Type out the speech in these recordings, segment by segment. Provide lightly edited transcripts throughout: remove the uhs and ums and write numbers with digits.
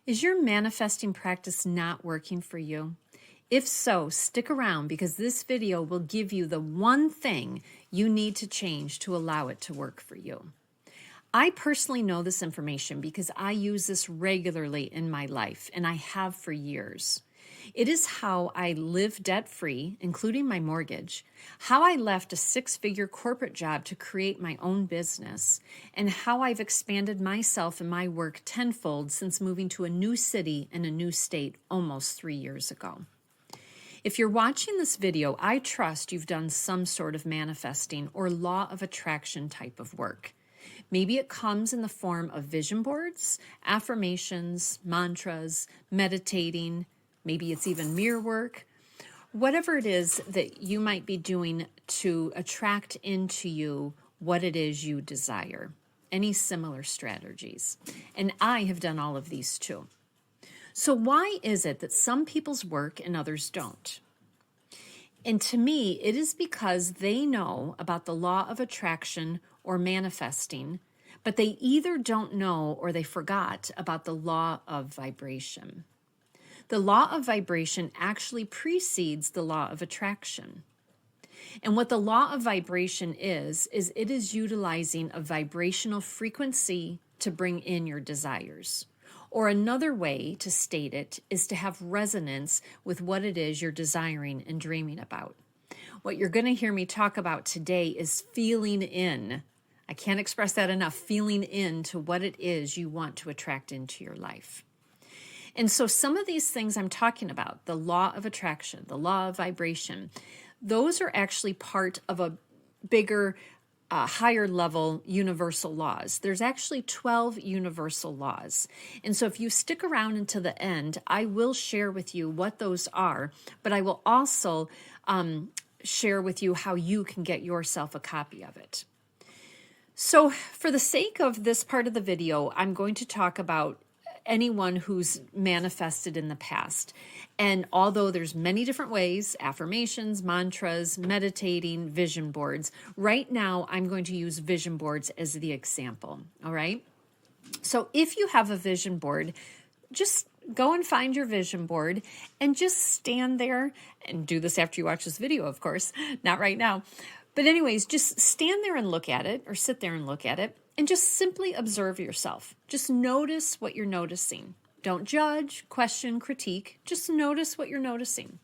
Is your manifesting practice not working for you? If so, stick around because this video will give you the one thing you need to change to allow it to work for you. I personally know this information because I use this regularly in my life, and I have for years. It is how I live debt-free, including my mortgage, how I left a six-figure corporate job to create my own business, and how I've expanded myself and my work tenfold since moving to a new city and a new state almost 3 years ago. If you're watching this video, I trust you've done some sort of manifesting or law of attraction type of work. Maybe it comes in the form of vision boards, affirmations, mantras, meditating. Maybe it's even mirror work. Whatever it is that you might be doing to attract into you what it is you desire. Any similar strategies. And I have done all of these too. So why is it that some people's work and others don't? And to me, it is because they know about the law of attraction or manifesting, but they either don't know or they forgot about the law of vibration. The law of vibration actually precedes the law of attraction. And what the law of vibration is it is utilizing a vibrational frequency to bring in your desires. Or another way to state it is to have resonance with what it is you're desiring and dreaming about. What you're going to hear me talk about today is feeling in. I can't express that enough, feeling into what it is you want to attract into your life. And so some of these things I'm talking about, the law of attraction, the law of vibration, those are actually part of a bigger, higher level universal laws. There's actually 12 universal laws. And so if you stick around until the end, I will share with you what those are, but I will also share with you how you can get yourself a copy of it. So for the sake of this part of the video, I'm going to talk about anyone who's manifested in the past. And although there's many different ways, affirmations, mantras, meditating, vision boards, right now I'm going to use vision boards as the example, all right? So if you have a vision board, just go and find your vision board and just stand there and do this after you watch this video, of course, not right now. But anyways, just stand there and look at it or sit there and look at it. And just simply observe yourself. Just notice what you're noticing. Don't judge, question, critique. Just notice what you're noticing.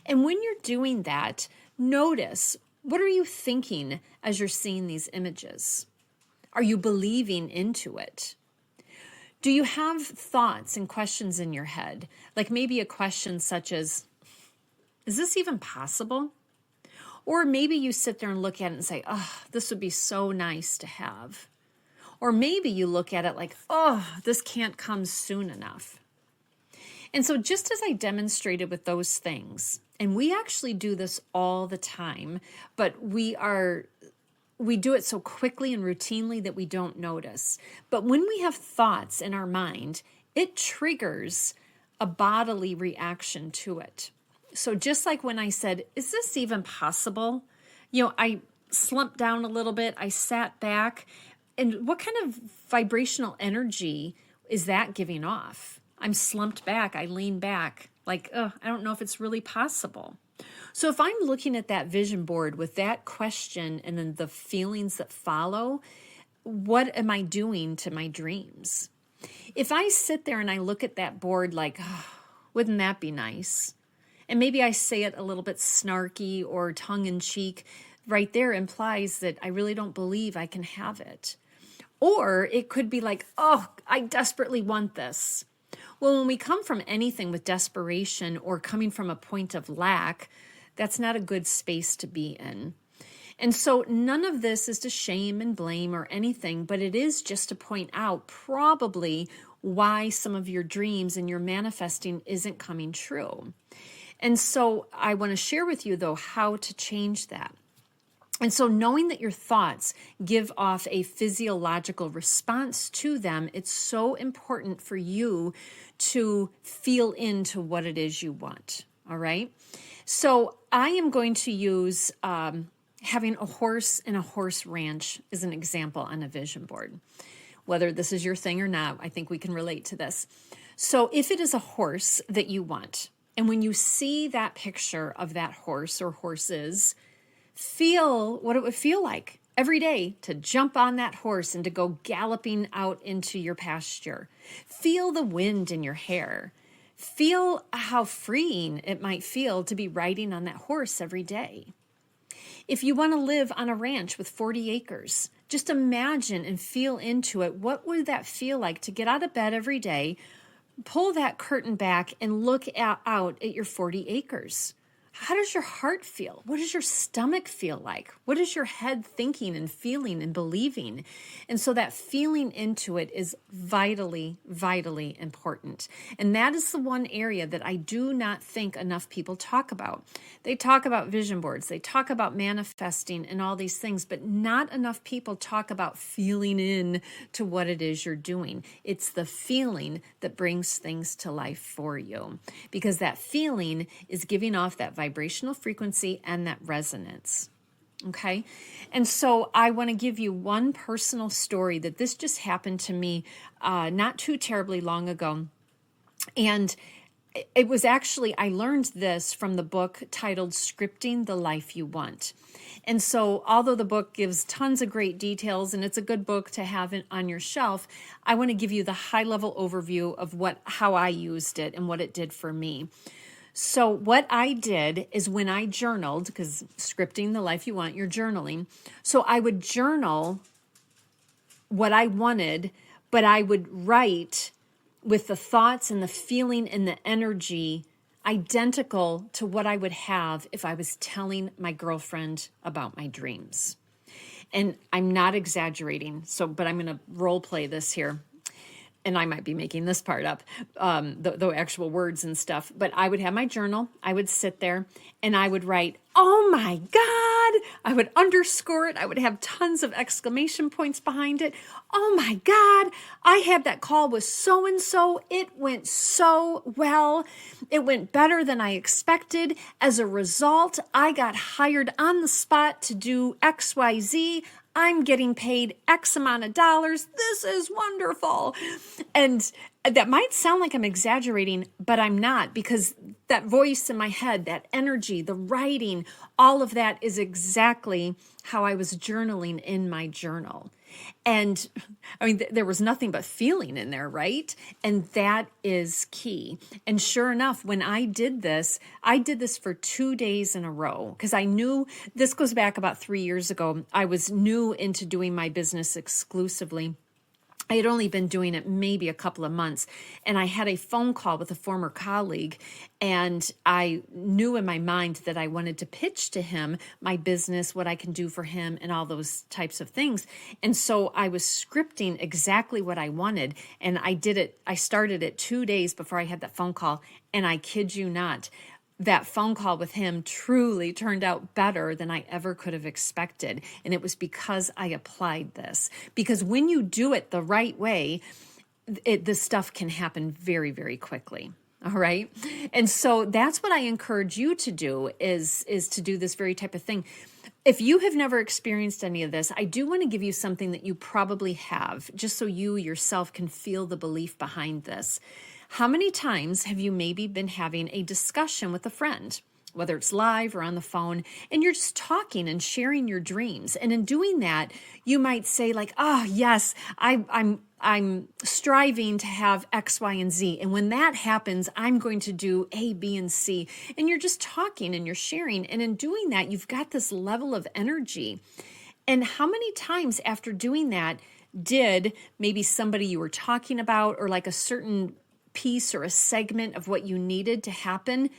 And when you're doing that, notice, what are you thinking as you're seeing these images? Are you believing into it? Do you have thoughts and questions in your head? Like maybe a question such as, is this even possible? Or maybe you sit there and look at it and say, oh, this would be so nice to have. Or maybe you look at it like, oh, this can't come soon enough. And so just as I demonstrated with those things, and we actually do this all the time, but we do it so quickly and routinely that we don't notice. But when we have thoughts in our mind, it triggers a bodily reaction to it. So just like when I said, is this even possible? I slumped down a little bit, I sat back. And what kind of vibrational energy is that giving off? I'm slumped back. I lean back like, I don't know if it's really possible. So if I'm looking at that vision board with that question and then the feelings that follow, what am I doing to my dreams? If I sit there and I look at that board like, wouldn't that be nice? And maybe I say it a little bit snarky or tongue-in-cheek, right there implies that I really don't believe I can have it. Or it could be like, oh, I desperately want this. Well, when we come from anything with desperation or coming from a point of lack, that's not a good space to be in. And so none of this is to shame and blame or anything, but it is just to point out probably why some of your dreams and your manifesting isn't coming true. And so I want to share with you, though, how to change that. And so knowing that your thoughts give off a physiological response to them, it's so important for you to feel into what it is you want, all right? So I am going to use having a horse in a horse ranch as an example on a vision board. Whether this is your thing or not, I think we can relate to this. So if it is a horse that you want, and when you see that picture of that horse or horses, feel what it would feel like every day to jump on that horse and to go galloping out into your pasture. Feel the wind in your hair. Feel how freeing it might feel to be riding on that horse every day. If you want to live on a ranch with 40 acres, just imagine and feel into it. What would that feel like to get out of bed every day, pull that curtain back, and look out at your 40 acres? How does your heart feel? What does your stomach feel like? What is your head thinking and feeling and believing? And so that feeling into it is vitally, vitally important. And that is the one area that I do not think enough people talk about. They talk about vision boards, they talk about manifesting and all these things, but not enough people talk about feeling in to what it is you're doing. It's the feeling that brings things to life for you, because that feeling is giving off that vibrational frequency and that resonance. Okay. And so I want to give you one personal story that this just happened to me not too terribly long ago. And it was actually, I learned this from the book titled Scripting the Life You Want. And so although the book gives tons of great details and it's a good book to have on your shelf, I want to give you the high level overview of how I used it and what it did for me. So what I did is when I journaled, because scripting the life you want, you're journaling. So I would journal what I wanted, but I would write with the thoughts and the feeling and the energy identical to what I would have if I was telling my girlfriend about my dreams. And I'm not exaggerating, but I'm going to role play this here. And I might be making this part up, the actual words and stuff. But I would have my journal. I would sit there and I would write, "Oh my God." I would underscore it. I would have tons of exclamation points behind it. "Oh my God, I had that call with so-and-so. It went so well. It went better than I expected. As a result, I got hired on the spot to do XYZ. I'm getting paid X amount of dollars. This is wonderful." And that might sound like I'm exaggerating, but I'm not, because that voice in my head, that energy, the writing, all of that is exactly how I was journaling in my journal. And I mean, there was nothing but feeling in there, right? And that is key. And sure enough, when I did this for 2 days in a row, because I knew, this goes back about 3 years ago. I was new into doing my business exclusively. I had only been doing it maybe a couple of months, and I had a phone call with a former colleague, and I knew in my mind that I wanted to pitch to him my business, what I can do for him, and all those types of things. And so I was scripting exactly what I wanted, and I did it. I started it 2 days before I had that phone call, and I kid you not, that phone call with him truly turned out better than I ever could have expected. And it was because I applied this. Because when you do it the right way, this stuff can happen very, very quickly. All right. And so that's what I encourage you to do is to do this very type of thing. If you have never experienced any of this, I do want to give you something that you probably have, just so you yourself can feel the belief behind this. How many times have you maybe been having a discussion with a friend, whether it's live or on the phone, and you're just talking and sharing your dreams? And in doing that, you might say like, "Oh, yes, I'm striving to have X, Y, and Z. And when that happens, I'm going to do A, B, and C." And you're just talking and you're sharing. And in doing that, you've got this level of energy. And how many times after doing that did maybe somebody you were talking about, or like a certain piece or a segment of what you needed to happened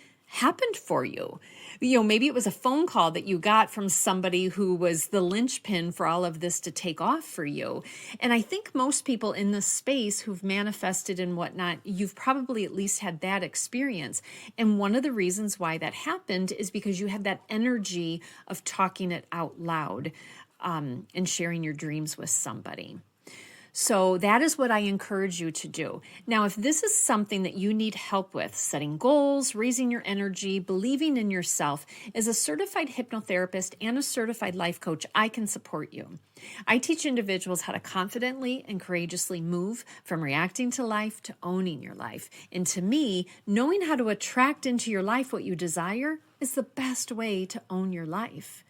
for you? You know, maybe it was a phone call that you got from somebody who was the linchpin for all of this to take off for you. And I think most people in this space who've manifested and whatnot, you've probably at least had that experience. And one of the reasons why that happened is because you had that energy of talking it out loud and sharing your dreams with somebody. So that is what I encourage you to do. Now, if this is something that you need help with, setting goals, raising your energy, believing in yourself, as a certified hypnotherapist and a certified life coach, I can support you. I teach individuals how to confidently and courageously move from reacting to life to owning your life. And to me, knowing how to attract into your life what you desire is the best way to own your life.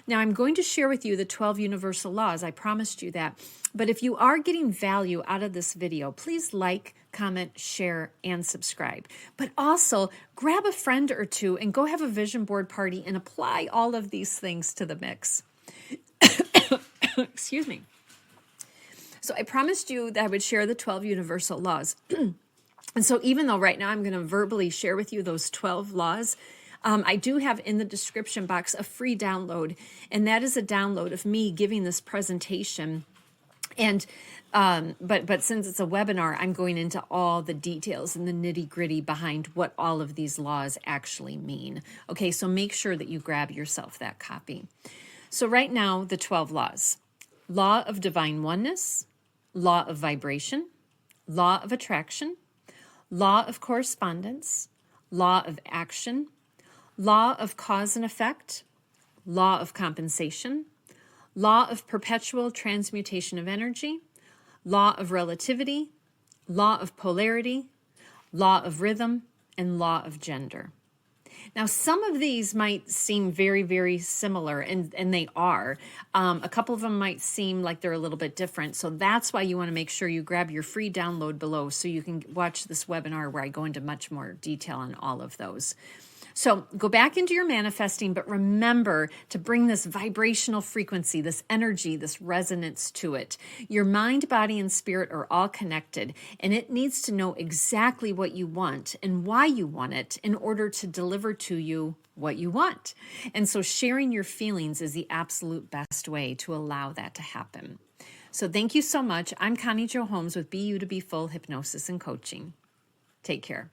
Now, I'm going to share with you the 12 universal laws. I promised you that. But if you are getting value out of this video, please like, comment, share, and subscribe. But also, grab a friend or two and go have a vision board party and apply all of these things to the mix. Excuse me. So I promised you that I would share the 12 universal laws. And so even though right now I'm going to verbally share with you those 12 laws, I do have in the description box a free download, and that is a download of me giving this presentation. And but since it's a webinar, I'm going into all the details and the nitty-gritty behind what all of these laws actually mean. Okay, so make sure that you grab yourself that copy. So right now, the 12 laws. Law of divine oneness, law of vibration, law of attraction, law of correspondence, law of action, law of cause and effect, law of compensation, law of perpetual transmutation of energy, law of relativity, law of polarity, law of rhythm, and law of gender. Now, some of these might seem very, very similar, and they are. A couple of them might seem like they're a little bit different. So that's why you want to make sure you grab your free download below so you can watch this webinar where I go into much more detail on all of those. So go back into your manifesting, but remember to bring this vibrational frequency, this energy, this resonance to it. Your mind, body, and spirit are all connected, and it needs to know exactly what you want and why you want it in order to deliver to you what you want. And so sharing your feelings is the absolute best way to allow that to happen. So thank you so much. I'm Connie Jo Holmes with Be You to Be Full Hypnosis and Coaching. Take care.